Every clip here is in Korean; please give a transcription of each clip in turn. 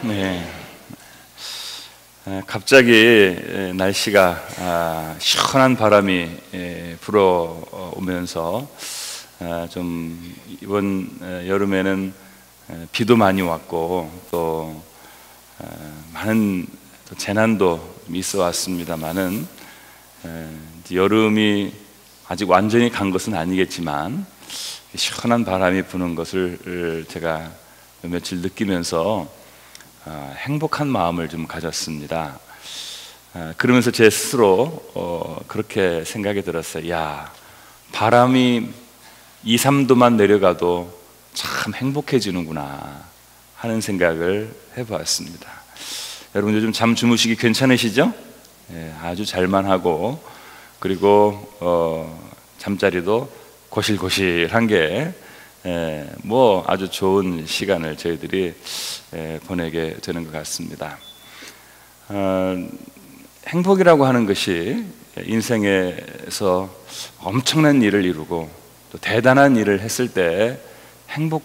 네. 갑자기 날씨가 시원한 바람이 불어오면서 좀 이번 여름에는 비도 많이 왔고 또 많은 재난도 있어 왔습니다만은 여름이 아직 완전히 간 것은 아니겠지만 시원한 바람이 부는 것을 제가 며칠 느끼면서 행복한 마음을 좀 가졌습니다. 그러면서 제 스스로 그렇게 생각이 들었어요. 야, 바람이 2, 3도만 내려가도 참 행복해지는구나 하는 생각을 해보았습니다. 여러분 요즘 잠 주무시기 괜찮으시죠? 아주 잘만 하고, 그리고 잠자리도 고실고실한 게 뭐 아주 좋은 시간을 저희들이 보내게 되는 것 같습니다. 행복이라고 하는 것이 인생에서 엄청난 일을 이루고 또 대단한 일을 했을 때 행복한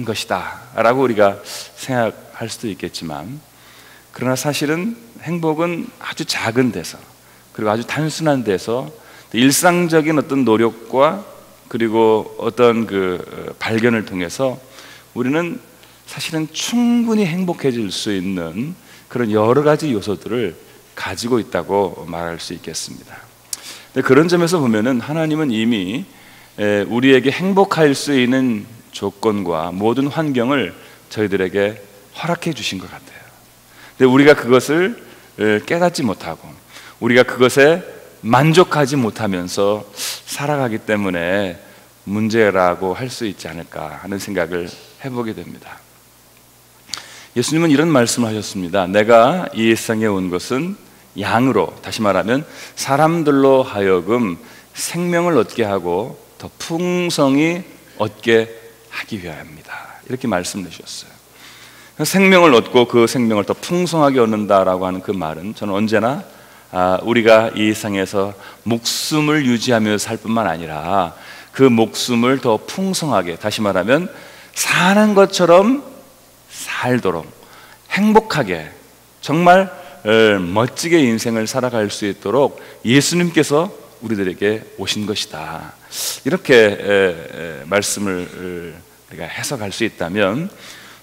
것이다 라고 우리가 생각할 수도 있겠지만, 그러나 사실은 행복은 아주 작은 데서, 그리고 아주 단순한 데서 일상적인 어떤 노력과 그리고 어떤 그 발견을 통해서 우리는 사실은 충분히 행복해질 수 있는 그런 여러 가지 요소들을 가지고 있다고 말할 수 있겠습니다. 그런 점에서 보면은 하나님은 이미 우리에게 행복할 수 있는 조건과 모든 환경을 저희들에게 허락해 주신 것 같아요. 근데 우리가 그것을 깨닫지 못하고 우리가 그것에 만족하지 못하면서 살아가기 때문에 문제라고 할 수 있지 않을까 하는 생각을 해보게 됩니다. 예수님은 이런 말씀을 하셨습니다. 내가 이 세상에 온 것은 양으로, 다시 말하면 사람들로 하여금 생명을 얻게 하고 더 풍성히 얻게 하기 위하여입니다. 이렇게 말씀을 주셨어요. 생명을 얻고 그 생명을 더 풍성하게 얻는다라고 하는 그 말은 저는 언제나 우리가 이 세상에서 목숨을 유지하며 살 뿐만 아니라 그 목숨을 더 풍성하게, 다시 말하면 사는 것처럼 살도록 행복하게, 정말 멋지게 인생을 살아갈 수 있도록 예수님께서 우리들에게 오신 것이다. 이렇게 말씀을 우리가 해석할 수 있다면,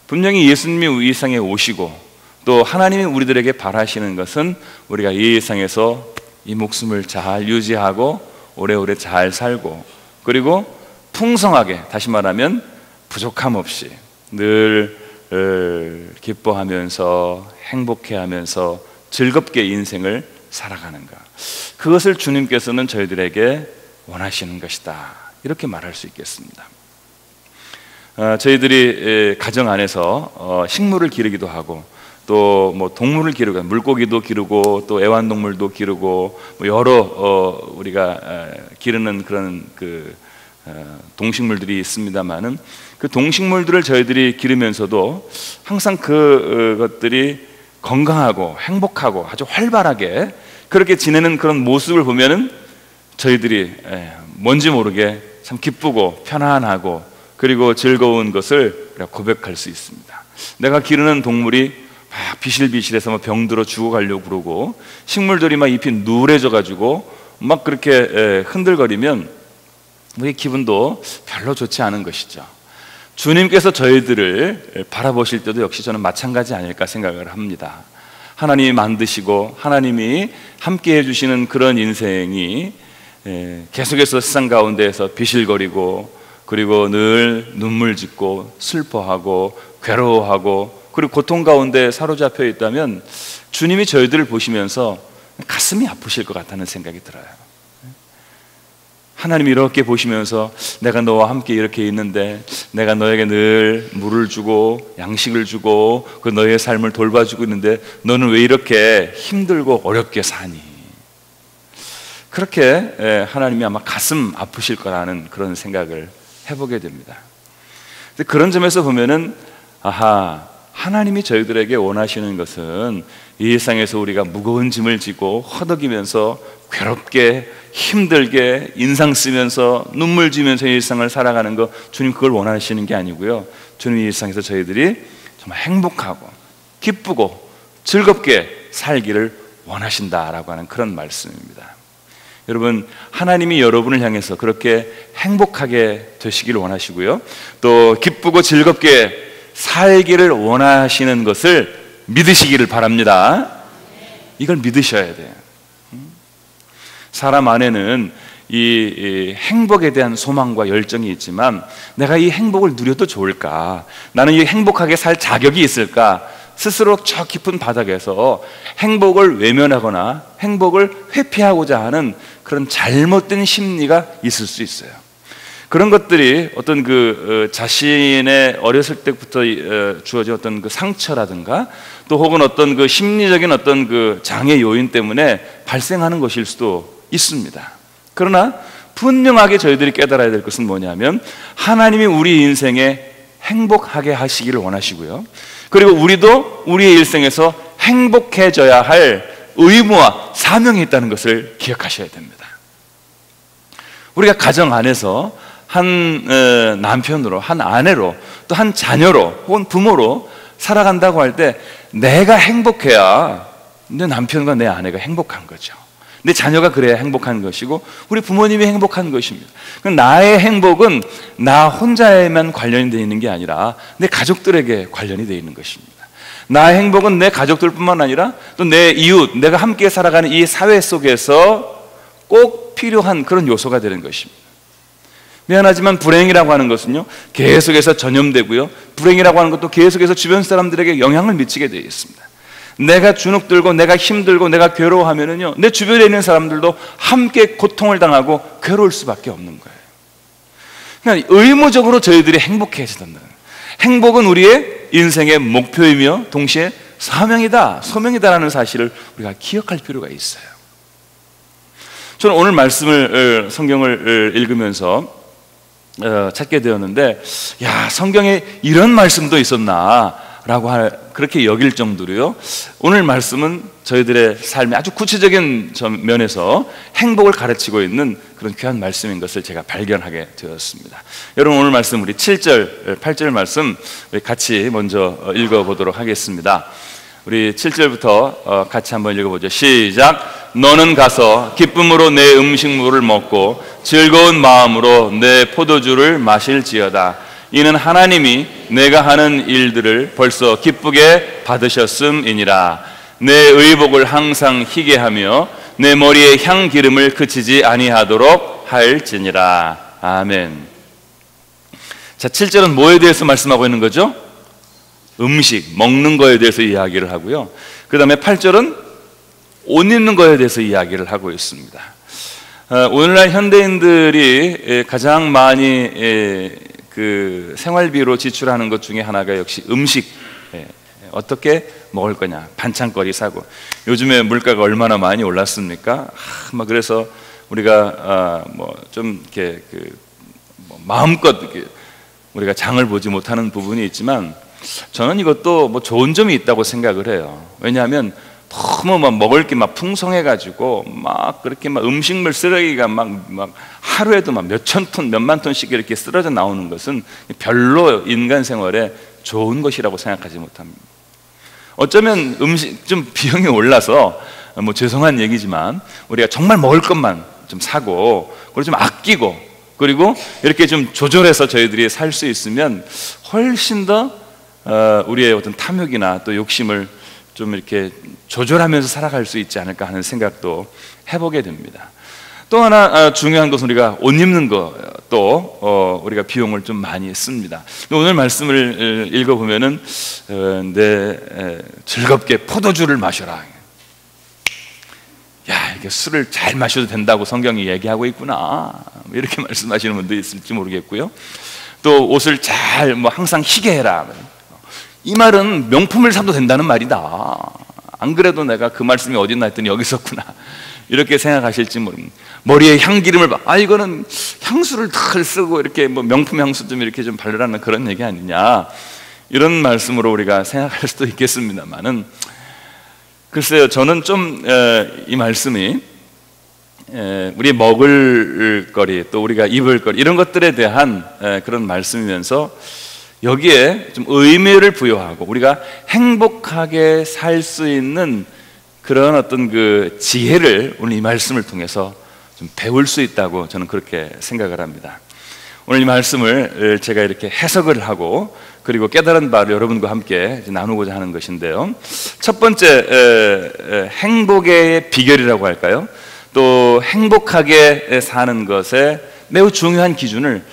분명히 예수님이 이 세상에 오시고 또 하나님이 우리들에게 바라시는 것은 우리가 이 세상에서 이 목숨을 잘 유지하고 오래오래 잘 살고, 그리고 풍성하게, 다시 말하면 부족함 없이 늘 기뻐하면서 행복해하면서 즐겁게 인생을 살아가는 것, 그것을 주님께서는 저희들에게 원하시는 것이다. 이렇게 말할 수 있겠습니다. 저희들이 가정 안에서 식물을 기르기도 하고 또 뭐 동물을 기르고, 물고기도 기르고 또 애완동물도 기르고 뭐 여러 우리가 기르는 그런 동식물들이 있습니다만은, 그 동식물들을 저희들이 기르면서도 항상 그것들이 건강하고 행복하고 아주 활발하게 그렇게 지내는 그런 모습을 보면은 저희들이 뭔지 모르게 참 기쁘고 편안하고 그리고 즐거운 것을 고백할 수 있습니다. 내가 기르는 동물이 막 비실비실해서 막 병들어 죽어가려고 그러고, 식물들이 막 잎이 누래져 가지고 막 그렇게 흔들거리면 우리 기분도 별로 좋지 않은 것이죠. 주님께서 저희들을 바라보실 때도 역시 저는 마찬가지 아닐까 생각을 합니다. 하나님이 만드시고 하나님이 함께 해주시는 그런 인생이 계속해서 세상 가운데에서 비실거리고, 그리고 늘 눈물 짓고 슬퍼하고 괴로워하고 그리고 고통 가운데 사로잡혀 있다면 주님이 저희들을 보시면서 가슴이 아프실 것 같다는 생각이 들어요. 하나님이 이렇게 보시면서 내가 너와 함께 이렇게 있는데, 내가 너에게 늘 물을 주고 양식을 주고 그 너의 삶을 돌봐주고 있는데 너는 왜 이렇게 힘들고 어렵게 사니? 그렇게 하나님이 아마 가슴 아프실 거라는 그런 생각을 해보게 됩니다. 그런 점에서 보면은 하나님이 저희들에게 원하시는 것은 이 세상에서 우리가 무거운 짐을 지고 허덕이면서 괴롭게 힘들게 인상 쓰면서 눈물 지면서 이 세상을 살아가는 거, 주님 그걸 원하시는 게 아니고요. 주님 이 세상에서 저희들이 정말 행복하고 기쁘고 즐겁게 살기를 원하신다라고 하는 그런 말씀입니다. 여러분, 하나님이 여러분을 향해서 그렇게 행복하게 되시기를 원하시고요, 또 기쁘고 즐겁게 살기를 원하시는 것을 믿으시기를 바랍니다. 이걸 믿으셔야 돼요. 사람 안에는 이 행복에 대한 소망과 열정이 있지만, 내가 이 행복을 누려도 좋을까? 나는 이 행복하게 살 자격이 있을까? 스스로 저 깊은 바닥에서 행복을 외면하거나 행복을 회피하고자 하는 그런 잘못된 심리가 있을 수 있어요. 그런 것들이 어떤 자신의 어렸을 때부터 주어진 어떤 상처라든가, 또 혹은 어떤 심리적인 어떤 장애 요인 때문에 발생하는 것일 수도 있습니다. 그러나 분명하게 저희들이 깨달아야 될 것은 뭐냐면, 하나님이 우리 인생에 행복하게 하시기를 원하시고요, 그리고 우리도 우리의 일생에서 행복해져야 할 의무와 사명이 있다는 것을 기억하셔야 됩니다. 우리가 가정 안에서 한 남편으로, 한 아내로, 또 한 자녀로 혹은 부모로 살아간다고 할 때, 내가 행복해야 내 남편과 내 아내가 행복한 거죠. 내 자녀가 그래야 행복한 것이고, 우리 부모님이 행복한 것입니다. 나의 행복은 나 혼자에만 관련이 되어 있는 게 아니라 내 가족들에게 관련이 되어 있는 것입니다. 나의 행복은 내 가족들뿐만 아니라 또 내 이웃, 내가 함께 살아가는 이 사회 속에서 꼭 필요한 그런 요소가 되는 것입니다. 미안하지만 불행이라고 하는 것은요, 계속해서 전염되고요, 불행이라고 하는 것도 계속해서 주변 사람들에게 영향을 미치게 되어 있습니다. 내가 주눅들고 내가 힘들고 내가 괴로워하면은요, 내 주변에 있는 사람들도 함께 고통을 당하고 괴로울 수밖에 없는 거예요. 그러니까 의무적으로 저희들이 행복해져야 된다. 행복은 우리의 인생의 목표이며 동시에 사명이다, 소명이다라는 사실을 우리가 기억할 필요가 있어요. 저는 오늘 성경을 읽으면서 찾게 되었는데, 야, 성경에 이런 말씀도 있었나 라고 그렇게 여길 정도로요, 오늘 말씀은 저희들의 삶의 아주 구체적인 면에서 행복을 가르치고 있는 그런 귀한 말씀인 것을 제가 발견하게 되었습니다. 여러분, 오늘 말씀 우리 7절, 8절 말씀 우리 같이 먼저 읽어보도록 하겠습니다. 우리 7절부터 같이 한번 읽어보죠. 시작. 너는 가서 기쁨으로 내 음식물을 먹고 즐거운 마음으로 내 포도주를 마실지어다. 이는 하나님이 내가 하는 일들을 벌써 기쁘게 받으셨음이니라. 내 의복을 항상 희게 하며 내 머리에 향 기름을 그치지 아니하도록 할지니라. 아멘. 자, 7절은 뭐에 대해서 말씀하고 있는 거죠? 음식, 먹는 거에 대해서 이야기를 하고요, 그 다음에 8절은 옷 입는 거에 대해서 이야기를 하고 있습니다. 오늘날 현대인들이 가장 많이 생활비로 지출하는 것 중에 하나가 역시 음식, 어떻게 먹을 거냐, 반찬거리 사고. 요즘에 물가가 얼마나 많이 올랐습니까? 그래서 우리가 좀 이렇게 마음껏 이렇게 우리가 장을 보지 못하는 부분이 있지만, 저는 이것도 좋은 점이 있다고 생각을 해요. 왜냐하면 너무 먹을 게 풍성해가지고 그렇게 음식물 쓰레기가 하루에도 몇천 톤, 몇만 톤씩 이렇게 쓰러져 나오는 것은 별로 인간 생활에 좋은 것이라고 생각하지 못합니다. 어쩌면 음식 좀 비용이 올라서 죄송한 얘기지만, 우리가 정말 먹을 것만 좀 사고, 그리고 좀 아끼고, 그리고 이렇게 좀 조절해서 저희들이 살 수 있으면 훨씬 더 우리의 어떤 탐욕이나 또 욕심을 좀 이렇게 조절하면서 살아갈 수 있지 않을까 하는 생각도 해보게 됩니다. 또 하나 중요한 것은 우리가 옷 입는 것도 우리가 비용을 좀 많이 씁니다. 오늘 말씀을 읽어보면은 즐겁게 포도주를 마셔라. 야, 이게 술을 잘 마셔도 된다고 성경이 얘기하고 있구나, 이렇게 말씀하시는 분도 있을지 모르겠고요. 또 옷을 잘 항상 희게 해라. 이 말은 명품을 사도 된다는 말이다. 안 그래도 내가 그 말씀이 어딨나 했더니 여기 있었구나, 이렇게 생각하실지 모릅니다. 머리에 향기름을 이거는 향수를 덜 쓰고 이렇게 명품 향수 좀 이렇게 좀 바르라는 그런 얘기 아니냐, 이런 말씀으로 우리가 생각할 수도 있겠습니다만은, 글쎄요, 저는 좀 이 말씀이 우리 먹을 거리, 또 우리가 입을 거리, 이런 것들에 대한 그런 말씀이면서, 여기에 좀 의미를 부여하고 우리가 행복하게 살 수 있는 그런 어떤 그 지혜를 오늘 이 말씀을 통해서 좀 배울 수 있다고 저는 그렇게 생각을 합니다. 오늘 이 말씀을 제가 이렇게 해석을 하고 그리고 깨달은 바를 여러분과 함께 나누고자 하는 것인데요. 첫 번째 행복의 비결이라고 할까요? 또 행복하게 사는 것에 매우 중요한 기준을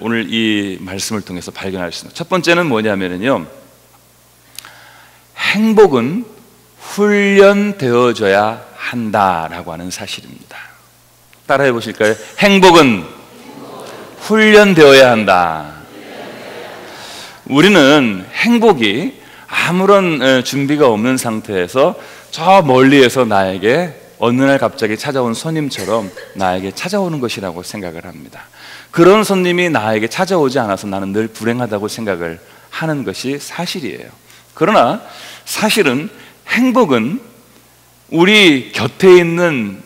오늘 이 말씀을 통해서 발견할 수 있습니다. 첫 번째는 뭐냐면요, 행복은 훈련되어져야 한다라고 하는 사실입니다. 따라해 보실까요? 행복은 훈련되어야 한다. 우리는 행복이 아무런 준비가 없는 상태에서 저 멀리에서 나에게 어느 날 갑자기 찾아온 손님처럼 나에게 찾아오는 것이라고 생각을 합니다. 그런 손님이 나에게 찾아오지 않아서 나는 늘 불행하다고 생각을 하는 것이 사실이에요. 그러나 사실은 행복은 우리 곁에 있는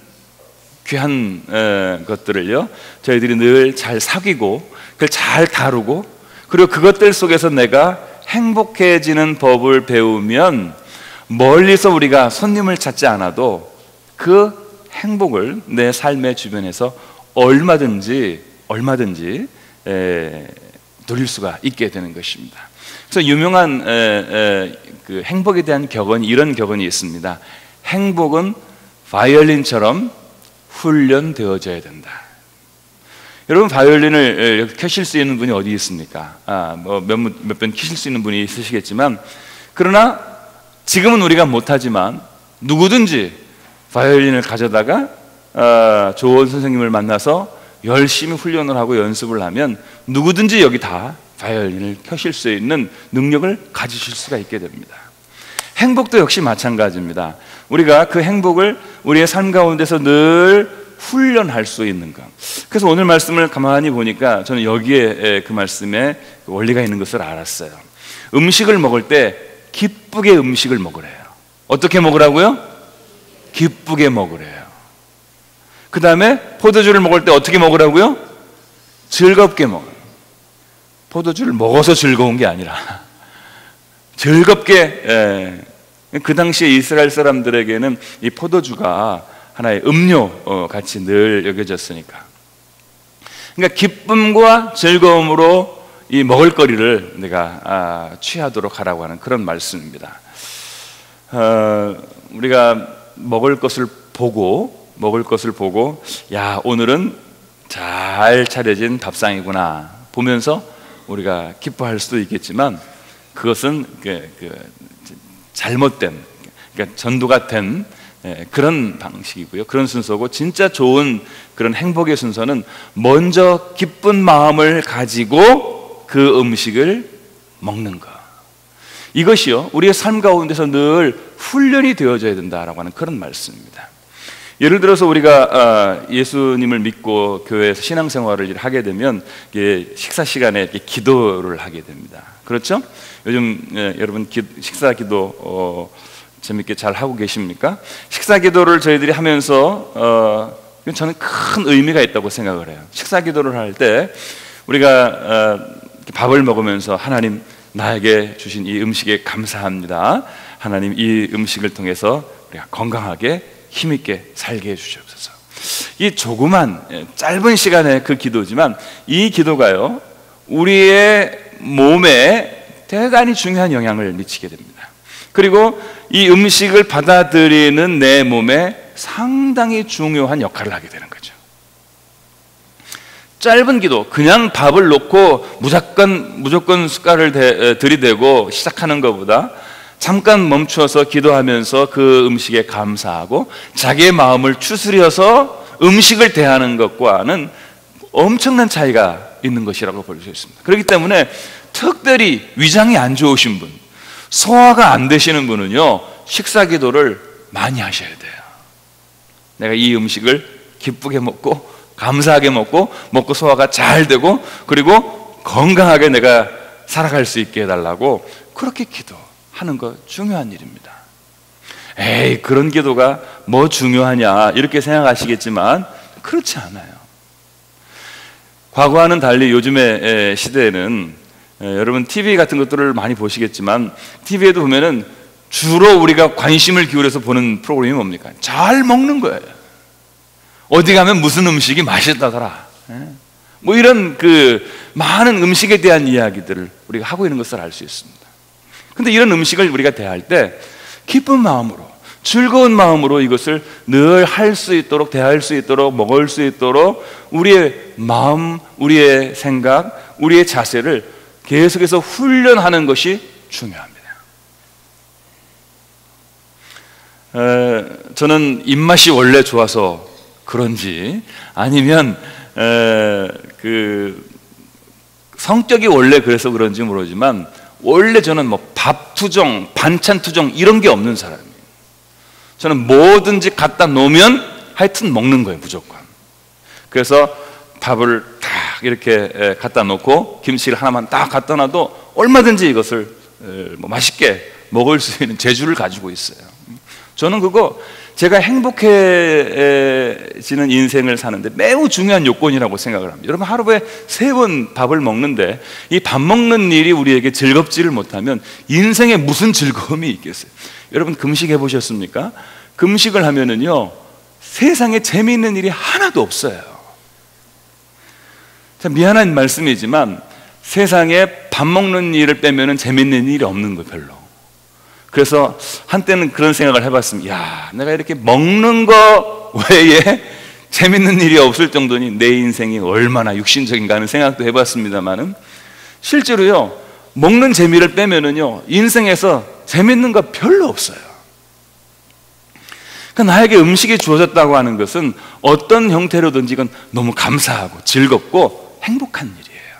귀한 것들을요, 저희들이 늘 잘 사귀고 그걸 잘 다루고 그리고 그것들 속에서 내가 행복해지는 법을 배우면 멀리서 우리가 손님을 찾지 않아도 그 행복을 내 삶의 주변에서 얼마든지 누릴 수가 있게 되는 것입니다. 그래서 유명한 그 행복에 대한 격언이 이런 격언이 있습니다. 행복은 바이올린처럼 훈련되어져야 된다. 여러분, 바이올린을 켜실 수 있는 분이 어디 있습니까? 몇 번 켜실 수 있는 분이 있으시겠지만, 그러나 지금은 우리가 못하지만 누구든지 바이올린을 가져다가 좋은 선생님을 만나서 열심히 훈련을 하고 연습을 하면 누구든지 여기 다 바이올린을 켜실 수 있는 능력을 가지실 수가 있게 됩니다. 행복도 역시 마찬가지입니다. 우리가 그 행복을 우리의 삶 가운데서 늘 훈련할 수 있는 것. 그래서 오늘 말씀을 가만히 보니까 저는 여기에 그 말씀에 원리가 있는 것을 알았어요. 음식을 먹을 때 기쁘게 음식을 먹으래요. 어떻게 먹으라고요? 기쁘게 먹으래요. 그 다음에 포도주를 먹을 때 어떻게 먹으라고요? 즐겁게 먹어요. 포도주를 먹어서 즐거운 게 아니라 즐겁게. 그 당시에 이스라엘 사람들에게는 이 포도주가 하나의 음료 같이 늘 여겨졌으니까, 그러니까 기쁨과 즐거움으로 이 먹을거리를 내가 취하도록 하라고 하는 그런 말씀입니다. 우리가 먹을 것을 보고 야, 오늘은 잘 차려진 밥상이구나 보면서 우리가 기뻐할 수도 있겠지만, 그것은 잘못된, 그러니까 전도가 된 그런 방식이고요. 그런 순서고, 진짜 좋은 그런 행복의 순서는 먼저 기쁜 마음을 가지고 그 음식을 먹는 것. 이것이요, 우리의 삶 가운데서 늘 훈련이 되어져야 된다라고 하는 그런 말씀입니다. 예를 들어서 우리가 예수님을 믿고 교회에서 신앙생활을 하게 되면 식사 시간에 이렇게 기도를 하게 됩니다. 그렇죠? 요즘 여러분 식사 기도 재밌게 잘 하고 계십니까? 식사 기도를 저희들이 하면서 저는 큰 의미가 있다고 생각을 해요. 식사 기도를 할 때 우리가 밥을 먹으면서 하나님, 나에게 주신 이 음식에 감사합니다. 하나님, 이 음식을 통해서 우리가 건강하게 힘있게 살게 해주시옵소서. 이 조그만 짧은 시간의 그 기도지만 이 기도가요, 우리의 몸에 대단히 중요한 영향을 미치게 됩니다. 그리고 이 음식을 받아들이는 내 몸에 상당히 중요한 역할을 하게 되는 거죠. 짧은 기도, 그냥 밥을 놓고 무조건 숟갈을 들이대고 시작하는 것보다 잠깐 멈춰서 기도하면서 그 음식에 감사하고 자기의 마음을 추스려서 음식을 대하는 것과는 엄청난 차이가 있는 것이라고 볼 수 있습니다. 그렇기 때문에 특별히 위장이 안 좋으신 분, 소화가 안 되시는 분은요, 식사 기도를 많이 하셔야 돼요. 내가 이 음식을 기쁘게 먹고 감사하게 먹고 소화가 잘 되고 그리고 건강하게 내가 살아갈 수 있게 해달라고 그렇게 기도하는 거 중요한 일입니다. 에이, 그런 기도가 뭐 중요하냐 이렇게 생각하시겠지만 그렇지 않아요. 과거와는 달리 요즘의 시대에는 여러분 TV 같은 것들을 많이 보시겠지만 TV에도 보면은 주로 우리가 관심을 기울여서 보는 프로그램이 뭡니까? 잘 먹는 거예요. 어디 가면 무슨 음식이 맛있다더라, 뭐 이런 그 많은 음식에 대한 이야기들을 우리가 하고 있는 것을 알 수 있습니다. 근데 이런 음식을 우리가 대할 때 기쁜 마음으로, 즐거운 마음으로 이것을 늘 할 수 있도록, 대할 수 있도록, 먹을 수 있도록 우리의 마음, 우리의 생각, 우리의 자세를 계속해서 훈련하는 것이 중요합니다. 저는 입맛이 원래 좋아서 그런지 아니면 그 성격이 원래 그래서 그런지 모르지만 원래 저는 뭐 밥 투정, 반찬 투정 이런 게 없는 사람이에요. 저는 뭐든지 갖다 놓으면 하여튼 먹는 거예요, 무조건. 그래서 밥을 딱 이렇게 갖다 놓고 김치를 하나만 딱 갖다 놔도 얼마든지 이것을 뭐 맛있게 먹을 수 있는 재주를 가지고 있어요. 저는 그거 제가 행복해지는 인생을 사는데 매우 중요한 요건이라고 생각을 합니다. 여러분, 하루에 3번 밥을 먹는데 이 밥 먹는 일이 우리에게 즐겁지를 못하면 인생에 무슨 즐거움이 있겠어요? 여러분, 금식 해보셨습니까? 금식을 하면은요, 세상에 재미있는 일이 하나도 없어요. 참 미안한 말씀이지만 세상에 밥 먹는 일을 빼면은 재미있는 일이 없는 거예요, 별로. 그래서 한때는 그런 생각을 해봤습니다. 야, 내가 이렇게 먹는 거 외에 재밌는 일이 없을 정도니 내 인생이 얼마나 육신적인가 하는 생각도 해봤습니다만은 실제로요, 먹는 재미를 빼면은요, 인생에서 재밌는 거 별로 없어요. 그러니까 나에게 음식이 주어졌다고 하는 것은 어떤 형태로든지 이건 너무 감사하고 즐겁고 행복한 일이에요.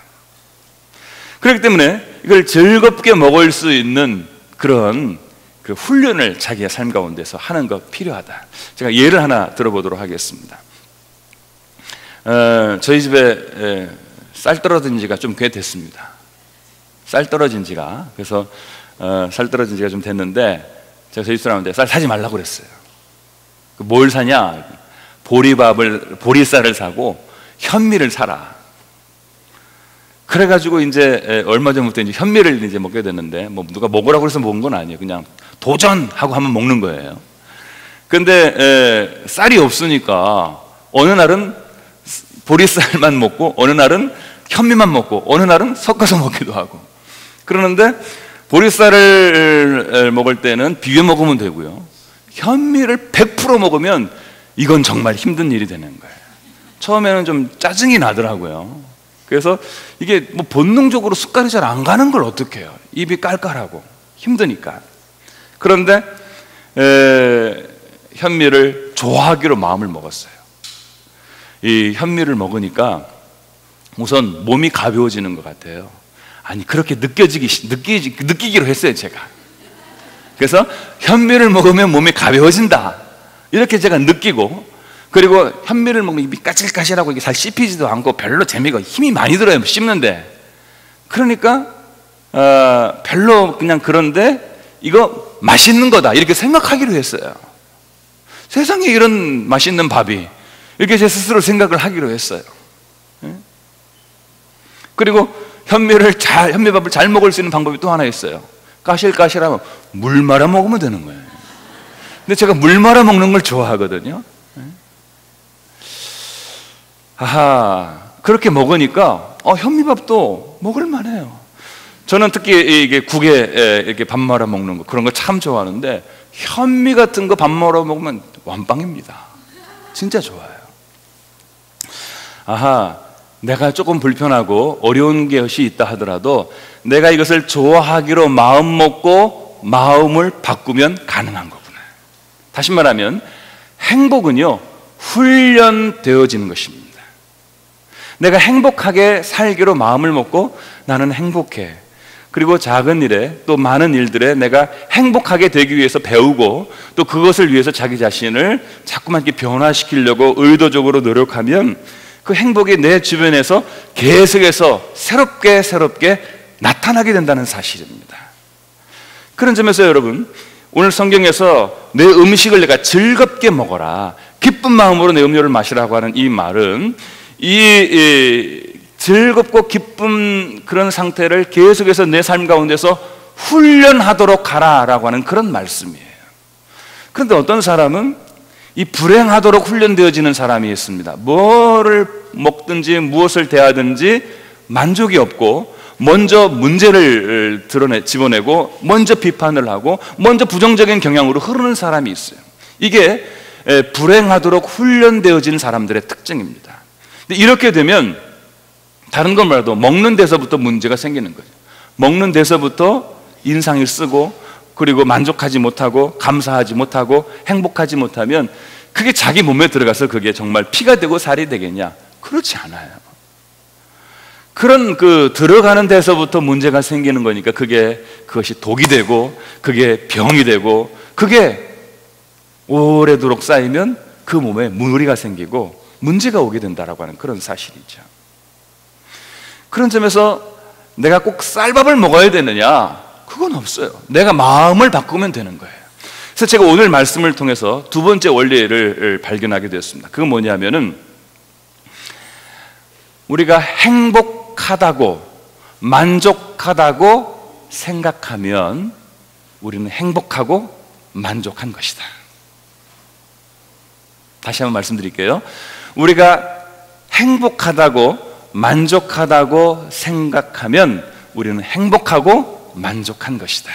그렇기 때문에 이걸 즐겁게 먹을 수 있는 그런 그 훈련을 자기의 삶 가운데서 하는 것 필요하다. 제가 예를 하나 들어보도록 하겠습니다. 저희 집에 쌀 떨어진 지가 좀 꽤 됐습니다. 쌀 떨어진 지가. 그래서 쌀 떨어진 지가 좀 됐는데 제가 저희 사람한테 쌀 사지 말라고 그랬어요. 뭘 사냐? 보리쌀을 사고 현미를 사라. 그래가지고 이제 얼마 전부터 이제 현미를 이제 먹게 됐는데, 뭐 누가 먹으라고 해서 먹은 건 아니에요. 그냥 도전하고 한번 먹는 거예요. 근데 쌀이 없으니까 어느 날은 보리쌀만 먹고, 어느 날은 현미만 먹고, 어느 날은 섞어서 먹기도 하고. 그러는데 보리쌀을 먹을 때는 비벼 먹으면 되고요, 현미를 100% 먹으면 이건 정말 힘든 일이 되는 거예요. 처음에는 좀 짜증이 나더라고요. 그래서 이게 뭐 본능적으로 숟갈이 잘 안 가는 걸 어떻게 해요? 입이 깔깔하고 힘드니까. 그런데 현미를 좋아하기로 마음을 먹었어요. 이 현미를 먹으니까 우선 몸이 가벼워지는 것 같아요. 아니, 그렇게 느끼기로 했어요, 제가. 그래서 현미를 먹으면 몸이 가벼워진다, 이렇게 제가 느끼고, 그리고 현미를 먹으면 입이 까실까실하고 이게 잘 씹히지도 않고 별로 재미가, 힘이 많이 들어요, 씹는데. 그러니까 별로 그냥, 그런데 이거 맛있는 거다, 이렇게 생각하기로 했어요. 세상에 이런 맛있는 밥이, 이렇게 제 스스로 생각을 하기로 했어요. 그리고 현미밥을 잘 먹을 수 있는 방법이 또 하나 있어요. 까실까실하면 물 말아 먹으면 되는 거예요. 근데 제가 물 말아 먹는 걸 좋아하거든요. 그렇게 먹으니까 현미밥도 먹을 만해요. 저는 특히 이게 국에 이렇게 밥 말아 먹는 거, 그런 거 참 좋아하는데 현미 같은 거 밥 말아 먹으면 완빵입니다. 진짜 좋아요. 내가 조금 불편하고 어려운 것이 있다 하더라도 내가 이것을 좋아하기로 마음 먹고 마음을 바꾸면 가능한 거구나. 다시 말하면 행복은요, 훈련되어지는 것입니다. 내가 행복하게 살기로 마음을 먹고 나는 행복해, 그리고 작은 일에 또 많은 일들에 내가 행복하게 되기 위해서 배우고, 또 그것을 위해서 자기 자신을 자꾸만 이렇게 변화시키려고 의도적으로 노력하면 그 행복이 내 주변에서 계속해서 새롭게 나타나게 된다는 사실입니다. 그런 점에서 여러분, 오늘 성경에서 내 음식을 내가 즐겁게 먹어라, 기쁜 마음으로 내 음료를 마시라고 하는 이 말은 이 즐겁고 기쁜 그런 상태를 계속해서 내 삶 가운데서 훈련하도록 하라라고 하는 그런 말씀이에요. 그런데 어떤 사람은 이 불행하도록 훈련되어지는 사람이 있습니다. 뭐를 먹든지 무엇을 대하든지 만족이 없고 먼저 문제를 집어내고 먼저 비판을 하고 먼저 부정적인 경향으로 흐르는 사람이 있어요. 이게 불행하도록 훈련되어진 사람들의 특징입니다. 근데 이렇게 되면 다른 건 말도 먹는 데서부터 문제가 생기는 거죠. 먹는 데서부터 인상이 쓰고 그리고 만족하지 못하고 감사하지 못하고 행복하지 못하면 그게 자기 몸에 들어가서 그게 정말 피가 되고 살이 되겠냐? 그렇지 않아요. 그런 들어가는 데서부터 문제가 생기는 거니까 그것이 독이 되고 그게 병이 되고 그게 오래도록 쌓이면 그 몸에 무리가 생기고 문제가 오게 된다라고 하는 그런 사실이죠. 그런 점에서 내가 꼭 쌀밥을 먹어야 되느냐? 그건 없어요. 내가 마음을 바꾸면 되는 거예요. 그래서 제가 오늘 말씀을 통해서 두 번째 원리를 발견하게 되었습니다. 그건 뭐냐면은 우리가 행복하다고 만족하다고 생각하면 우리는 행복하고 만족한 것이다. 다시 한번 말씀드릴게요. 우리가 행복하다고 만족하다고 생각하면 우리는 행복하고 만족한 것이다.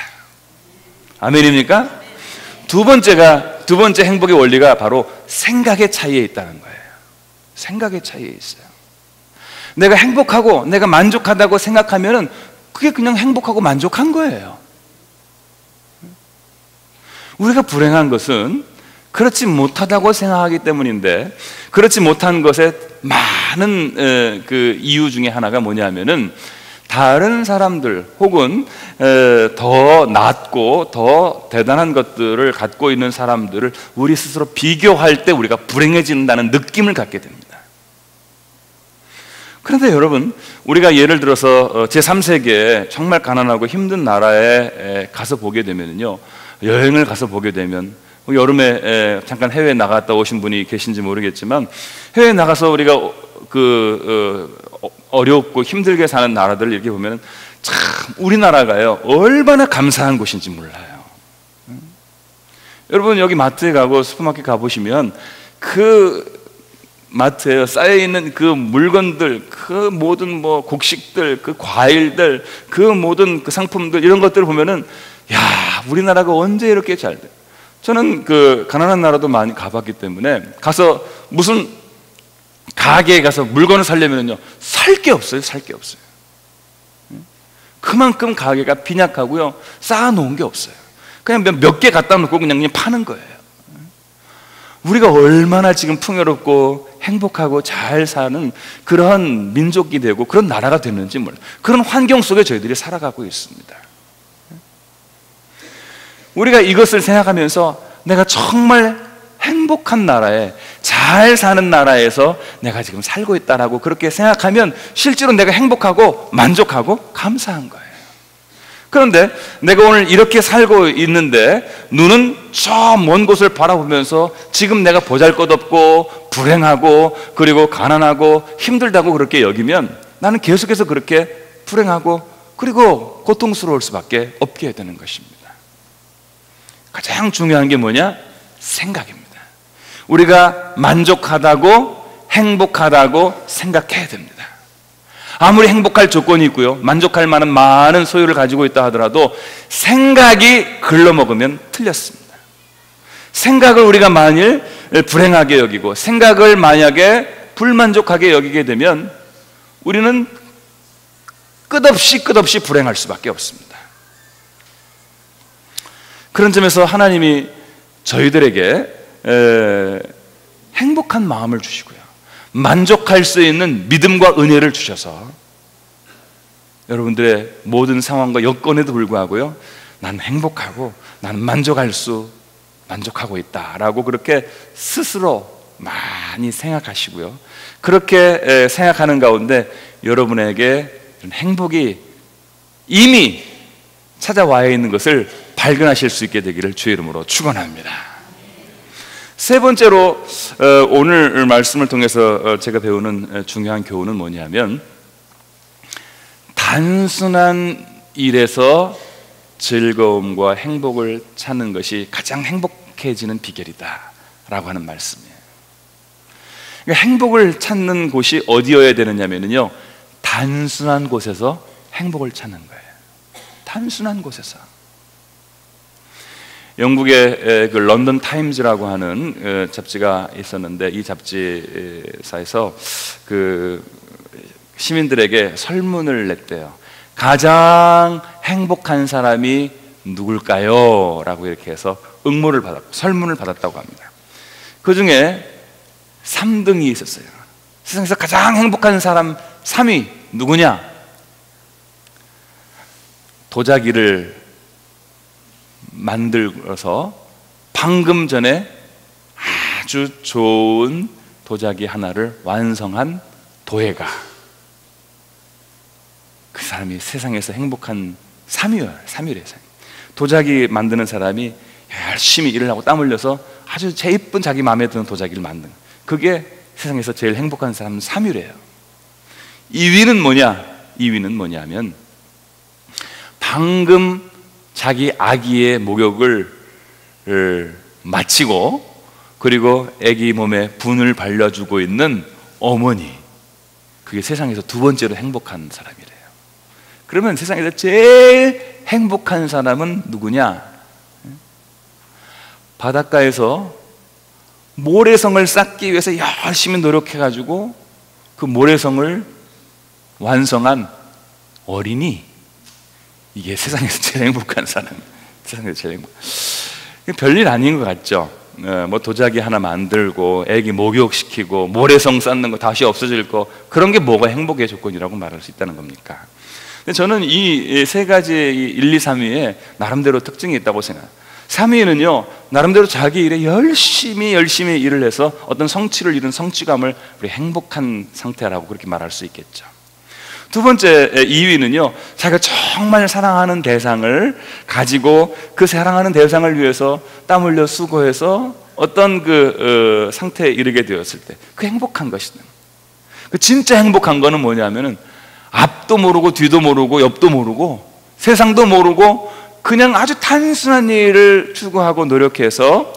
아멘입니까? 두 번째 행복의 원리가 바로 생각의 차이에 있다는 거예요. 생각의 차이에 있어요. 내가 행복하고 내가 만족하다고 생각하면은 그게 그냥 행복하고 만족한 거예요. 우리가 불행한 것은 그렇지 못하다고 생각하기 때문인데, 그렇지 못한 것의 많은 그 이유 중에 하나가 뭐냐면은 다른 사람들 혹은 더 낫고 더 대단한 것들을 갖고 있는 사람들을 우리 스스로 비교할 때 우리가 불행해진다는 느낌을 갖게 됩니다. 그런데 여러분, 우리가 예를 들어서 제3세계에 정말 가난하고 힘든 나라에 가서 보게 되면요, 여행을 가서 보게 되면, 여름에 잠깐 해외에 나갔다 오신 분이 계신지 모르겠지만, 해외에 나가서 우리가 어렵고 힘들게 사는 나라들을 이렇게 보면 참 우리나라가요 얼마나 감사한 곳인지 몰라요. 여러분, 여기 마트에 가고 슈퍼마켓 가보시면 그 마트에 쌓여있는 그 물건들, 그 모든 곡식들, 그 과일들, 그 모든 그 상품들, 이런 것들을 보면은 야, 우리나라가 언제 이렇게 잘 돼? 저는 그 가난한 나라도 많이 가봤기 때문에 가서 무슨 가게에 가서 물건을 사려면요 살 게 없어요. 살 게 없어요. 그만큼 가게가 빈약하고요, 쌓아놓은 게 없어요. 그냥 몇 개 갖다 놓고 그냥 파는 거예요. 우리가 얼마나 지금 풍요롭고 행복하고 잘 사는 그런 민족이 되고 그런 나라가 됐는지 몰라요. 그런 환경 속에 저희들이 살아가고 있습니다. 우리가 이것을 생각하면서 내가 정말 행복한 나라에, 잘 사는 나라에서 내가 지금 살고 있다라고 그렇게 생각하면 실제로 내가 행복하고 만족하고 감사한 거예요. 그런데 내가 오늘 이렇게 살고 있는데 눈은 저 먼 곳을 바라보면서 지금 내가 보잘것없고 불행하고 그리고 가난하고 힘들다고 그렇게 여기면 나는 계속해서 그렇게 불행하고 그리고 고통스러울 수밖에 없게 되는 것입니다. 가장 중요한 게 뭐냐? 생각입니다. 우리가 만족하다고 행복하다고 생각해야 됩니다. 아무리 행복할 조건이 있고요, 만족할 만한 많은 소유를 가지고 있다 하더라도 생각이 글러먹으면 틀렸습니다. 생각을 우리가 만일 불행하게 여기고 생각을 만약에 불만족하게 여기게 되면 우리는 끝없이 불행할 수밖에 없습니다. 그런 점에서 하나님이 저희들에게 행복한 마음을 주시고요, 만족할 수 있는 믿음과 은혜를 주셔서 여러분들의 모든 상황과 여건에도 불구하고요, 나는 행복하고 나는 만족하고 있다라고 그렇게 스스로 많이 생각하시고요, 그렇게 생각하는 가운데 여러분에게 행복이 이미 찾아와 있는 것을 발견하실 수 있게 되기를 주의 이름으로 축원합니다. 세 번째로 오늘 말씀을 통해서 제가 배우는 중요한 교훈은 뭐냐면, 단순한 일에서 즐거움과 행복을 찾는 것이 가장 행복해지는 비결이다 라고 하는 말씀이에요. 그러니까 행복을 찾는 곳이 어디여야 되느냐면요, 단순한 곳에서 행복을 찾는 거예요. 단순한 곳에서. 영국의 그 런던 타임즈라고 하는 잡지가 있었는데, 이 잡지사에서 그 시민들에게 설문을 냈대요. 가장 행복한 사람이 누굴까요? 라고 이렇게 해서 설문을 받았다고 합니다. 그 중에 3등이 있었어요. 세상에서 가장 행복한 사람 3위 누구냐? 도자기를 만들어서 방금 전에 아주 좋은 도자기 하나를 완성한 도예가, 그 사람이 세상에서 행복한 3위래요. 도자기 만드는 사람이 열심히 일을 하고 땀 흘려서 아주 제일 이쁜 자기 마음에 드는 도자기를 만든, 그게 세상에서 제일 행복한 사람은 3위래요. 2위는 뭐냐? 2위는 뭐냐면 방금 자기 아기의 목욕을 마치고 그리고 아기 몸에 분을 발려주고 있는 어머니, 그게 세상에서 두 번째로 행복한 사람이래요. 그러면 세상에서 제일 행복한 사람은 누구냐? 바닷가에서 모래성을 쌓기 위해서 열심히 노력해가지고 그 모래성을 완성한 어린이, 이게 세상에서 제일 행복한 사람. 세상에서 제일 행복. 별일 아닌 것 같죠? 뭐 도자기 하나 만들고 애기 목욕시키고 모래성 쌓는 거 다시 없어질 거, 그런 게 뭐가 행복의 조건이라고 말할 수 있다는 겁니까? 근데 저는 이 세 가지 1, 2, 3위에 나름대로 특징이 있다고 생각해요. 3위는요, 나름대로 자기 일에 열심히 일을 해서 어떤 성취를 이룬 성취감을 우리 행복한 상태라고 그렇게 말할 수 있겠죠. 두 번째 2위는요, 자기가 정말 사랑하는 대상을 가지고 그 사랑하는 대상을 위해서 땀 흘려 수고해서 어떤 그 상태에 이르게 되었을 때 그 행복한 것이다. 그 진짜 행복한 거는 뭐냐면은 앞도 모르고 뒤도 모르고 옆도 모르고 세상도 모르고 그냥 아주 단순한 일을 추구하고 노력해서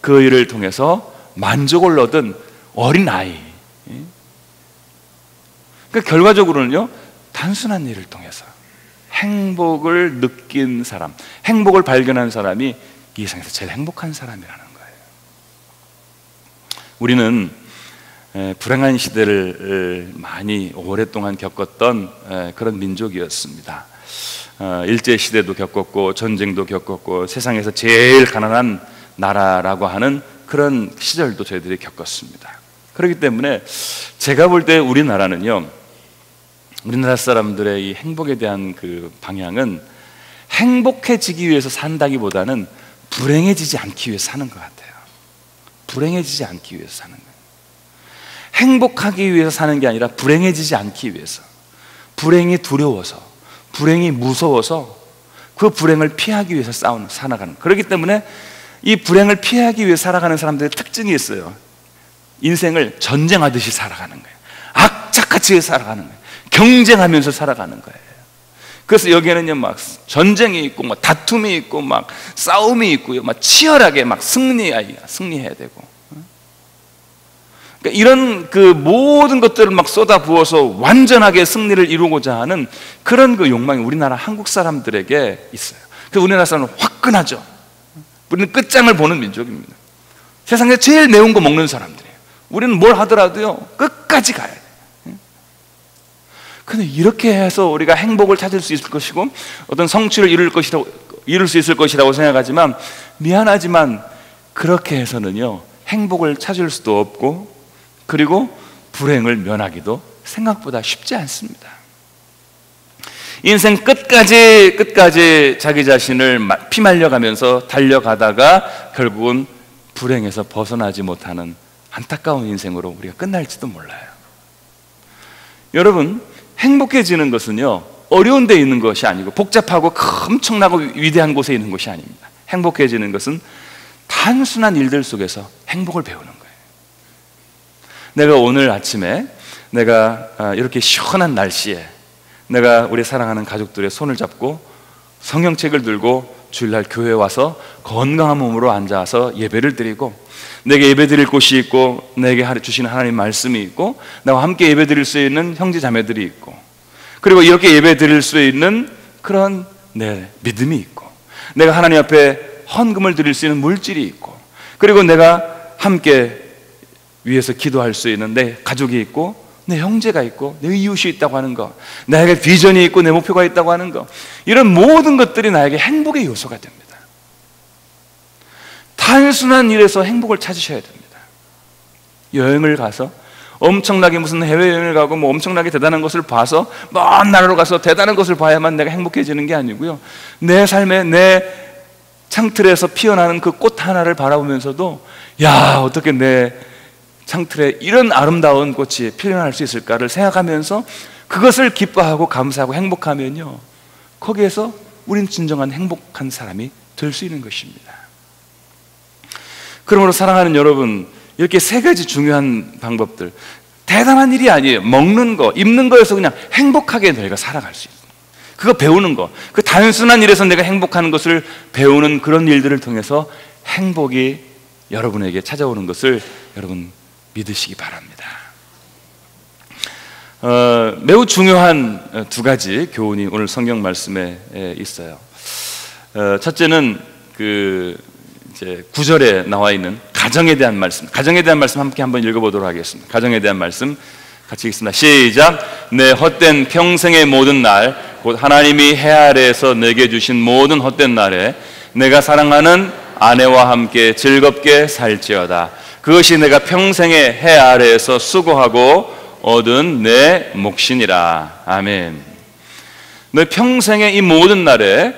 그 일을 통해서 만족을 얻은 어린아이. 그러니까 결과적으로는요, 단순한 일을 통해서 행복을 느낀 사람, 행복을 발견한 사람이 이 세상에서 제일 행복한 사람이라는 거예요. 우리는 불행한 시대를 많이 오랫동안 겪었던 그런 민족이었습니다. 일제시대도 겪었고 전쟁도 겪었고 세상에서 제일 가난한 나라라고 하는 그런 시절도 저희들이 겪었습니다. 그렇기 때문에 제가 볼 때 우리나라는요, 우리나라 사람들의 이 행복에 대한 그 방향은 행복해지기 위해서 산다기보다는 불행해지지 않기 위해서 사는 것 같아요. 불행해지지 않기 위해서 사는 거예요. 행복하기 위해서 사는 게 아니라 불행해지지 않기 위해서, 불행이 두려워서, 불행이 무서워서 그 불행을 피하기 위해서 살아가는. 그렇기 때문에 이 불행을 피하기 위해 살아가는 사람들의 특징이 있어요. 인생을 전쟁하듯이 살아가는 거예요. 악착같이 살아가는 거예요. 경쟁하면서 살아가는 거예요. 그래서 여기에는요, 막 전쟁이 있고, 막 다툼이 있고, 막 싸움이 있고요, 막 치열하게 막 승리해야 되고. 그러니까 이런 그 모든 것들을 막 쏟아 부어서 완전하게 승리를 이루고자 하는 그런 그 욕망이 우리나라 한국 사람들에게 있어요. 그래서 우리나라 사람은 화끈하죠. 우리는 끝장을 보는 민족입니다. 세상에 제일 매운 거 먹는 사람들이에요. 우리는 뭘 하더라도요, 끝까지 가야 돼요. 근데 이렇게 해서 우리가 행복을 찾을 수 있을 것이고 어떤 성취를 이룰 수 있을 것이라고 생각하지만, 미안하지만 그렇게 해서는요, 행복을 찾을 수도 없고 그리고 불행을 면하기도 생각보다 쉽지 않습니다. 인생 끝까지 자기 자신을 피말려가면서 달려가다가 결국은 불행에서 벗어나지 못하는 안타까운 인생으로 우리가 끝날지도 몰라요. 여러분, 행복해지는 것은요, 어려운 데 있는 것이 아니고 복잡하고 엄청나고 위대한 곳에 있는 것이 아닙니다. 행복해지는 것은 단순한 일들 속에서 행복을 배우는 거예요. 내가 오늘 아침에 내가 이렇게 시원한 날씨에 내가 우리 사랑하는 가족들의 손을 잡고 성경책을 들고 주일날 교회에 와서 건강한 몸으로 앉아서 예배를 드리고, 내게 예배 드릴 곳이 있고, 내게 주시는 하나님 말씀이 있고, 나와 함께 예배 드릴 수 있는 형제 자매들이 있고, 그리고 이렇게 예배 드릴 수 있는 그런 내 믿음이 있고, 내가 하나님 앞에 헌금을 드릴 수 있는 물질이 있고, 그리고 내가 함께 위해서 기도할 수 있는 내 가족이 있고, 내 형제가 있고, 내 이웃이 있다고 하는 것, 나에게 비전이 있고 내 목표가 있다고 하는 것, 이런 모든 것들이 나에게 행복의 요소가 됩니다. 단순한 일에서 행복을 찾으셔야 됩니다. 여행을 가서 엄청나게 무슨 해외여행을 가고 뭐 엄청나게 대단한 것을 봐서 먼 나라로 가서 대단한 것을 봐야만 내가 행복해지는 게 아니고요, 내 삶에 내 창틀에서 피어나는 그 꽃 하나를 바라보면서도 야, 어떻게 내 창틀에 이런 아름다운 꽃이 피어날 수 있을까를 생각하면서 그것을 기뻐하고 감사하고 행복하면요, 거기에서 우린 진정한 행복한 사람이 될 수 있는 것입니다. 그러므로 사랑하는 여러분, 이렇게 세 가지 중요한 방법들, 대단한 일이 아니에요. 먹는 거, 입는 거에서 그냥 행복하게 너희가 살아갈 수 있어요. 그거 배우는 거, 그 단순한 일에서 내가 행복하는 것을 배우는 그런 일들을 통해서 행복이 여러분에게 찾아오는 것을 여러분 믿으시기 바랍니다. 매우 중요한 두 가지 교훈이 오늘 성경 말씀에 있어요. 첫째는 이제 9절에 나와 있는 가정에 대한 말씀, 가정에 대한 말씀 함께 한번 읽어보도록 하겠습니다. 가정에 대한 말씀 같이 읽습니다. 시작. 내 헛된 평생의 모든 날, 곧 하나님이 해 아래에서 내게 주신 모든 헛된 날에 내가 사랑하는 아내와 함께 즐겁게 살지어다. 그것이 내가 평생의 해 아래에서 수고하고 얻은 내 몫이니라. 아멘. 너 평생의 이 모든 날에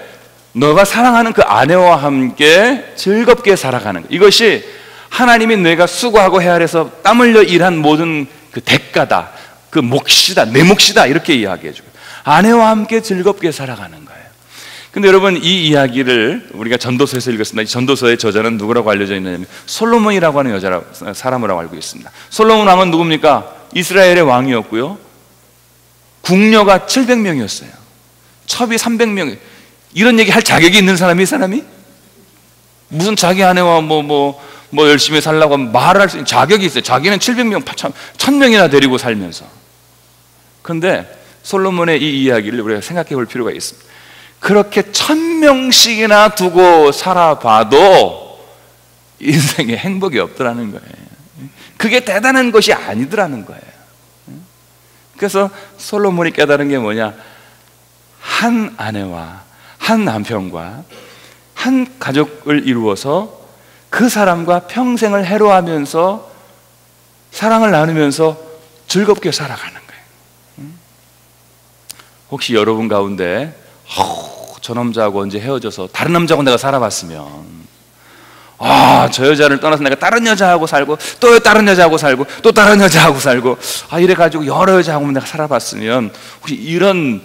너가 사랑하는 그 아내와 함께 즐겁게 살아가는 것, 이것이 하나님이 내가 수고하고 해 아래에서 땀 흘려 일한 모든 그 대가다, 그 몫이다, 내 몫이다, 이렇게 이야기해줘요. 아내와 함께 즐겁게 살아가는 거예요. 근데 여러분, 이 이야기를 우리가 전도서에서 읽었습니다. 이 전도서의 저자는 누구라고 알려져 있느냐면 솔로몬이라고 하는 사람이라고 알고 있습니다. 솔로몬 왕은 누굽니까? 이스라엘의 왕이었고요, 궁녀가 700명이었어요. 첩이 300명. 이런 얘기 할 자격이 있는 사람이, 이 사람이? 무슨 자기 아내와 뭐 열심히 살라고 말을 할 수 있는 자격이 있어요. 자기는 700명, 1000명이나 데리고 살면서. 그런데 솔로몬의 이 이야기를 우리가 생각해 볼 필요가 있습니다. 그렇게 1000명씩이나 두고 살아봐도 인생에 행복이 없더라는 거예요. 그게 대단한 것이 아니더라는 거예요. 그래서 솔로몬이 깨달은 게 뭐냐? 한 아내와 한 남편과 한 가족을 이루어서 그 사람과 평생을 해로하면서 사랑을 나누면서 즐겁게 살아가는 거예요. 혹시 여러분 가운데 저 남자하고 언제 헤어져서 다른 남자하고 내가 살아봤으면, 저 여자를 떠나서 내가 다른 여자하고 살고 또 다른 여자하고 살고 또 다른 여자하고 살고 이래가지고 여러 여자하고 내가 살아봤으면, 혹시 이런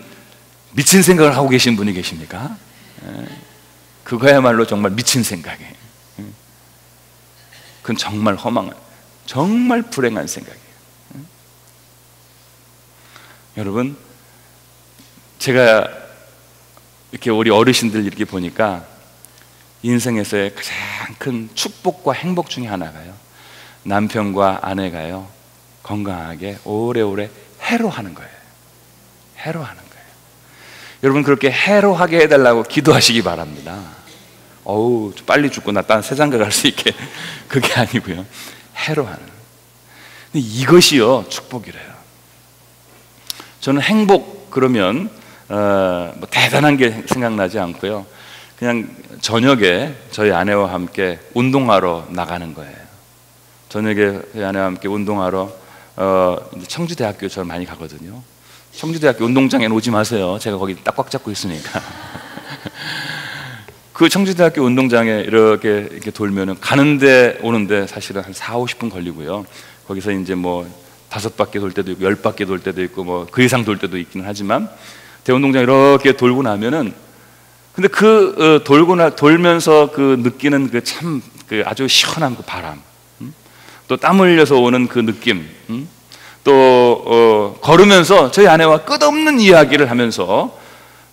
미친 생각을 하고 계신 분이 계십니까? 그거야말로 정말 미친 생각이에요. 그건 정말 허망한, 정말 불행한 생각이에요. 여러분, 제가 이렇게 우리 어르신들 이렇게 보니까 인생에서의 가장 큰 축복과 행복 중에 하나가요, 남편과 아내가요 건강하게 오래오래 해로하는 거예요. 해로하는 거예요. 여러분, 그렇게 해로하게 해달라고 기도하시기 바랍니다. 좀 빨리 죽고 나 딴 세상가 갈 수 있게. 그게 아니고요, 해로하는. 근데 이것이요 축복이래요. 저는 행복 그러면 뭐 대단한 게 생각나지 않고요, 그냥 저녁에 저희 아내와 함께 운동하러 나가는 거예요. 저녁에 저희 아내와 함께 운동하러 청주대학교 저는 많이 가거든요. 청주대학교 운동장에는 오지 마세요. 제가 거기 딱 꽉 잡고 있으니까. 그 청주대학교 운동장에 이렇게 돌면은 가는데 오는데 사실은 한 40-50분 걸리고요. 거기서 이제 뭐 5바퀴 돌 때도 있고 10바퀴 돌 때도 있고 뭐 그 이상 돌 때도 있기는 하지만, 대운동장 이렇게 돌고 나면은, 근데 돌면서 느끼는 아주 시원한 그 바람, 또 땀 흘려서 오는 그 느낌, 또 걸으면서 저희 아내와 끝없는 이야기를 하면서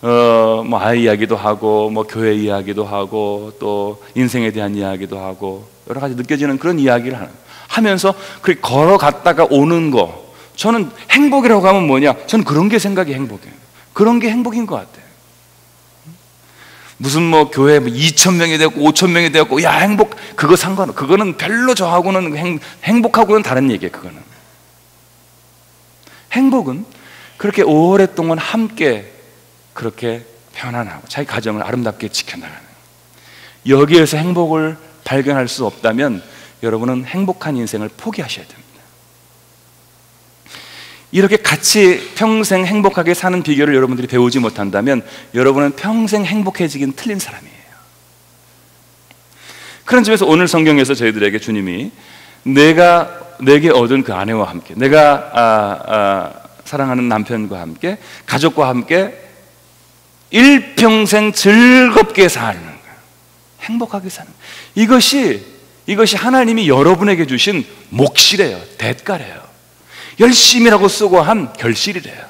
뭐 아이 이야기도 하고 뭐 교회 이야기도 하고 또 인생에 대한 이야기도 하고 여러 가지 느껴지는 그런 이야기를 하면서 그렇게 걸어갔다가 오는 거, 저는 행복이라고 하면 뭐냐? 저는 그런 게 생각이 행복이에요. 그런 게 행복인 것 같아요. 무슨 뭐 교회 2,000명이 되었고 5,000명이 되었고 야 행복, 그거 상관, 그거는 별로 저하고는 행복하고는 다른 얘기예요. 그거는 행복은 그렇게 오랫동안 함께 그렇게 편안하고 자기 가정을 아름답게 지켜나가는, 여기에서 행복을 발견할 수 없다면 여러분은 행복한 인생을 포기하셔야 됩니다. 이렇게 같이 평생 행복하게 사는 비결을 여러분들이 배우지 못한다면 여러분은 평생 행복해지긴 틀린 사람이에요. 그런 점에서 오늘 성경에서 저희들에게 주님이 내게 얻은 그 아내와 함께, 내가 사랑하는 남편과 함께, 가족과 함께 일평생 즐겁게 사는 거예요. 행복하게 사는 거예요. 이것이 하나님이 여러분에게 주신 몫이래요. 대가래요. 열심히라고 쓰고 한 결실이래요.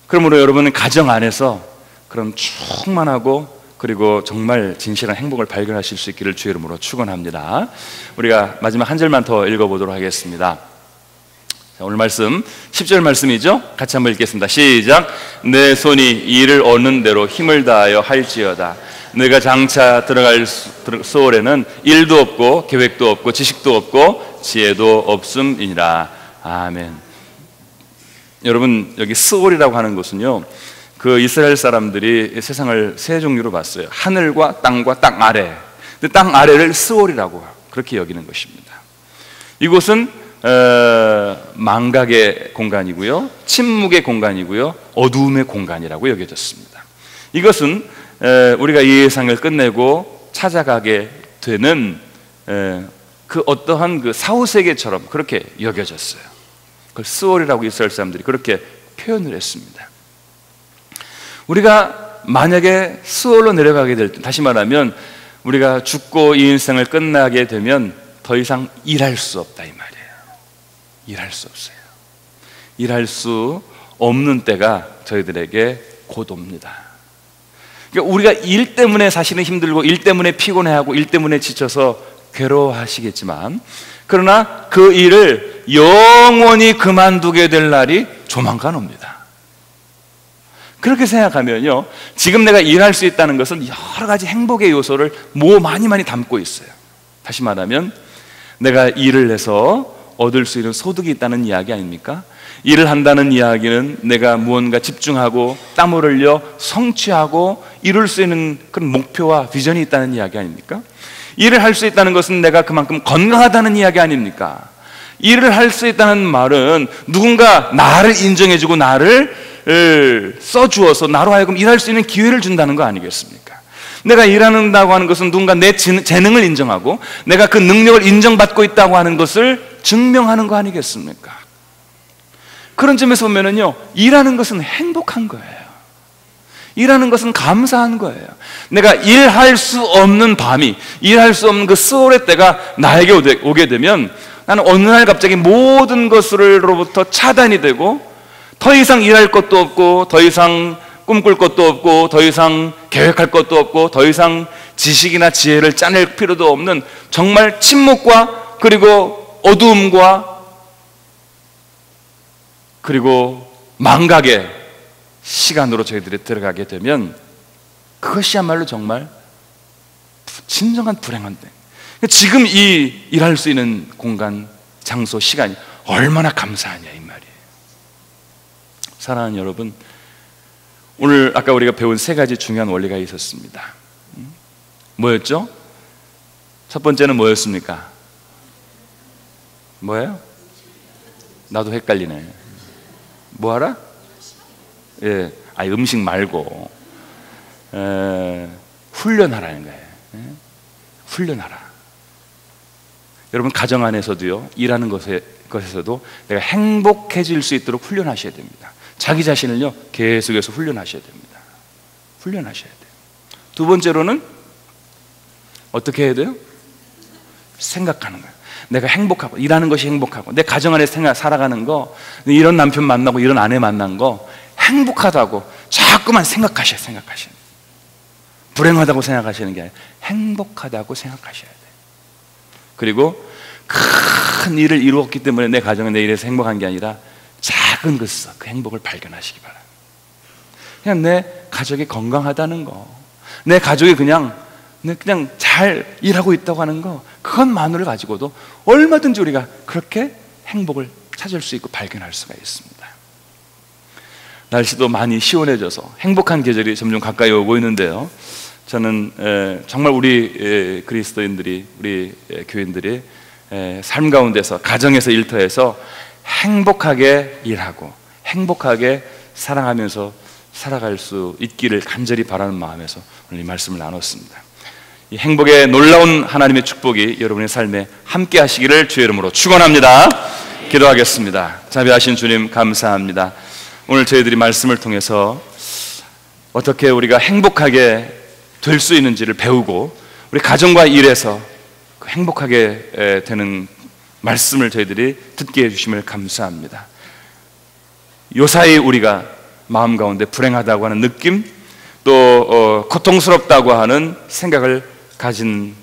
그러므로 여러분은 가정 안에서 그런 충만하고 그리고 정말 진실한 행복을 발견하실 수 있기를 주의 이름으로 축원합니다. 우리가 마지막 한 절만 더 읽어보도록 하겠습니다. 자, 오늘 말씀 10절 말씀이죠. 같이 한번 읽겠습니다. 시작. 내 손이 이를 얻는 대로 힘을 다하여 할지어다. 내가 장차 들어갈 소홀에는 일도 없고 계획도 없고 지식도 없고 지혜도 없음이니라. 아멘. 여러분, 여기 스올이라고 하는 것은요, 그 이스라엘 사람들이 세상을 세 종류로 봤어요. 하늘과 땅과 땅 아래. 근데 땅 아래를 스올이라고 그렇게 여기는 것입니다. 이곳은 망각의 공간이고요, 침묵의 공간이고요, 어두움의 공간이라고 여겨졌습니다. 이것은 우리가 이 세상을 끝내고 찾아가게 되는 그 어떠한 그 사후세계처럼 그렇게 여겨졌어요. 그걸 스월이라고 이스라엘 사람들이 그렇게 표현을 했습니다. 우리가 만약에 스월로 내려가게 될 때, 다시 말하면 우리가 죽고 이 인생을 끝나게 되면 더 이상 일할 수 없다 이 말이에요. 일할 수 없어요. 일할 수 없는 때가 저희들에게 곧 옵니다. 그러니까 우리가 일 때문에 사실은 힘들고 일 때문에 피곤해하고 일 때문에 지쳐서 괴로워하시겠지만, 그러나 그 일을 영원히 그만두게 될 날이 조만간 옵니다. 그렇게 생각하면요, 지금 내가 일할 수 있다는 것은 여러 가지 행복의 요소를 많이 담고 있어요. 다시 말하면 내가 일을 해서 얻을 수 있는 소득이 있다는 이야기 아닙니까? 일을 한다는 이야기는 내가 무언가 집중하고 땀을 흘려 성취하고 이룰 수 있는 그런 목표와 비전이 있다는 이야기 아닙니까? 일을 할 수 있다는 것은 내가 그만큼 건강하다는 이야기 아닙니까? 일을 할 수 있다는 말은 누군가 나를 인정해주고 나를 써주어서 나로 하여금 일할 수 있는 기회를 준다는 거 아니겠습니까? 내가 일한다고 하는 것은 누군가 내 재능을 인정하고 내가 그 능력을 인정받고 있다고 하는 것을 증명하는 거 아니겠습니까? 그런 점에서 보면은요, 일하는 것은 행복한 거예요. 일하는 것은 감사한 거예요. 내가 일할 수 없는 밤이, 일할 수 없는 그 스월의 때가 나에게 오게 되면 나는 어느 날 갑자기 모든 것으로부터 차단이 되고 더 이상 일할 것도 없고 더 이상 꿈꿀 것도 없고 더 이상 계획할 것도 없고 더 이상 지식이나 지혜를 짜낼 필요도 없는 정말 침묵과 그리고 어두움과 그리고 망각의 시간으로 저희들이 들어가게 되면 그것이야말로 정말 진정한 불행한 때, 지금 이 일할 수 있는 공간, 장소, 시간이 얼마나 감사하냐 이 말이에요. 사랑하는 여러분, 오늘 아까 우리가 배운 세 가지 중요한 원리가 있었습니다. 뭐였죠? 첫 번째는 뭐였습니까? 뭐예요? 나도 헷갈리네. 뭐하라? 예, 아니 음식 말고 훈련하라는 거예요. 훈련하라. 여러분 가정 안에서도요, 일하는 것에서도 내가 행복해질 수 있도록 훈련하셔야 됩니다. 자기 자신을요 계속해서 훈련하셔야 됩니다. 훈련하셔야 돼요. 두 번째로는 어떻게 해야 돼요? 생각하는 거예요. 내가 행복하고, 일하는 것이 행복하고, 내 가정 안에 살아가는 거, 이런 남편 만나고 이런 아내 만난 거 행복하다고 자꾸만 생각하셔야 불행하다고 생각하시는 게 아니라 행복하다고 생각하셔야 돼요. 그리고 큰 일을 이루었기 때문에 내 가정은 내 일에서 행복한 게 아니라 작은 것에서 그 행복을 발견하시기 바랍니다. 그냥 내 가족이 건강하다는 거, 내 가족이 그냥 잘 일하고 있다고 하는 거, 그것만을 가지고도 얼마든지 우리가 그렇게 행복을 찾을 수 있고 발견할 수가 있습니다. 날씨도 많이 시원해져서 행복한 계절이 점점 가까이 오고 있는데요, 저는 정말 우리 그리스도인들이, 우리 교인들이 삶 가운데서, 가정에서 일터에서 행복하게 일하고 행복하게 사랑하면서 살아갈 수 있기를 간절히 바라는 마음에서 오늘 이 말씀을 나눴습니다. 이 행복의 놀라운 하나님의 축복이 여러분의 삶에 함께 하시기를 주의 이름으로 축원합니다. 기도하겠습니다. 자비하신 주님, 감사합니다. 오늘 저희들이 말씀을 통해서 어떻게 우리가 행복하게 될 수 있는지를 배우고, 우리 가정과 일에서 행복하게 되는 말씀을 저희들이 듣게 해주심을 감사합니다. 요사이 우리가 마음 가운데 불행하다고 하는 느낌, 또 고통스럽다고 하는 생각을 가진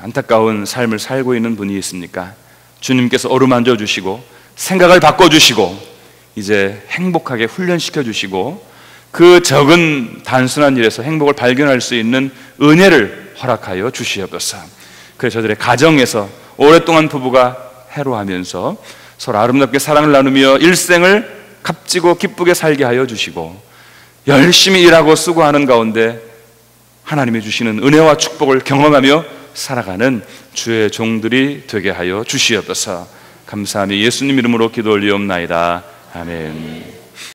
안타까운 삶을 살고 있는 분이 있습니까? 주님께서 어루만져 주시고 생각을 바꿔주시고 이제 행복하게 훈련시켜 주시고 그 적은 단순한 일에서 행복을 발견할 수 있는 은혜를 허락하여 주시옵소서. 그래서 저들의 가정에서 오랫동안 부부가 해로하면서 서로 아름답게 사랑을 나누며 일생을 값지고 기쁘게 살게 하여 주시고, 열심히 일하고 수고하는 가운데 하나님이 주시는 은혜와 축복을 경험하며 살아가는 주의 종들이 되게 하여 주시옵소서. 감사하며 예수님 이름으로 기도 올리옵나이다. 아멘.